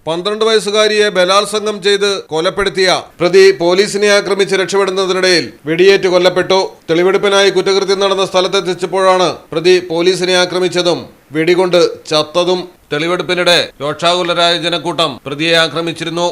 12 വയസ്സുകാരിയെ ബലാത്സംഗം ചെയ്ത് കൊലപ്പെടുത്തിയ പ്രതി പോലീസിനെ ആക്രമിച്ച് രക്ഷപ്പെടുന്നതിനിടയിൽ വെടിയേറ്റ് കൊല്ലപ്പെട്ടു. തെളിവെടുപ്പിനായി കുറ്റകൃത്യം നടന്ന സ്ഥലത്തെത്തിച്ചപ്പോഴാണ് പ്രതി പോലീസിനെ ആക്രമിച്ചതും വെടികൊണ്ട് ചത്തതും. തെളിവെടുപ്പിനിടെ രോഷാകുലരായ ജനക്കൂട്ടം പ്രതിയെ ആക്രമിച്ചിരുന്നു.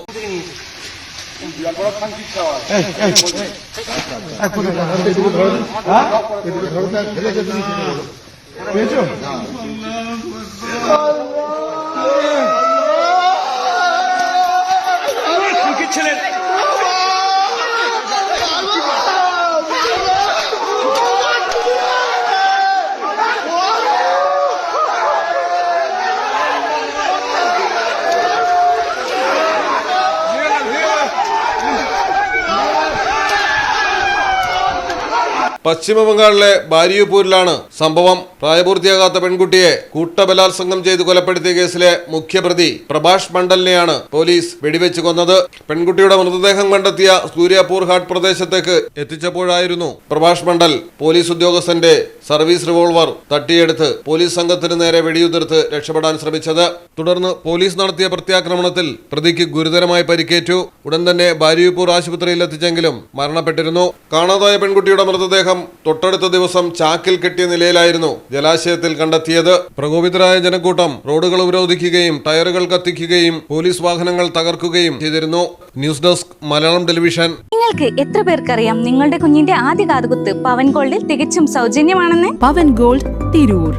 പശ്ചിമബംഗാളിലെ ബാരിയുപൂരിലാണ് സംഭവം. പ്രായപൂർത്തിയാകാത്ത പെൺകുട്ടിയെ കൂട്ടബലാത്സംഗം ചെയ്ത് കൊലപ്പെടുത്തിയ കേസിലെ മുഖ്യപ്രതി പ്രഭാഷ് മണ്ഡലിനെയാണ് പോലീസ് വെടിവെച്ച് കൊന്നത്. പെൺകുട്ടിയുടെ മൃതദേഹം കണ്ടെത്തിയ സൂര്യപൂർ ഘാട്ട് പ്രദേശത്തേക്ക് എത്തിച്ചപ്പോഴായിരുന്നു പ്രഭാഷ് മണ്ഡൽ പോലീസ് ഉദ്യോഗസ്ഥന്റെ സർവീസ് റിവോൾവർ തട്ടിയെടുത്ത് പോലീസ് സംഘത്തിന് നേരെ വെടിയുതിർത്ത് രക്ഷപ്പെടാൻ ശ്രമിച്ചത്. തുടർന്ന് പോലീസ് നടത്തിയ പ്രത്യാക്രമണത്തിൽ പ്രതിക്ക് ഗുരുതരമായി പരിക്കേറ്റു. ഉടൻ തന്നെ ബാരിയുപൂർ ആശുപത്രിയിൽ എത്തിച്ചെങ്കിലും മരണപ്പെട്ടിരുന്നു. കാണാതായ പെൺകുട്ടിയുടെ മൃതദേഹം തൊട്ടടുത്ത ദിവസം ചാക്കിൽ കെട്ടിയ നിലയിലായിരുന്നു ജലാശയത്തിൽ കണ്ടെത്തിയത്. പ്രകോപിതരായ ജനക്കൂട്ടം റോഡുകൾ ഉപരോധിക്കുകയും ടയറുകൾ കത്തിക്കുകയും പോലീസ് വാഹനങ്ങൾ തകർക്കുകയും ചെയ്തിരുന്നു. News desk Malayalam television. നിങ്ങൾക്ക് എത്ര പേർക്കറിയാം നിങ്ങളുടെ കുഞ്ഞിന്റെ ആദ്യ കാതുകുത്ത് പവൻ ഗോൾഡിൽ തികച്ചും സൗജന്യമാണെന്ന്? പവൻ ഗോൾഡ് തിരൂർ.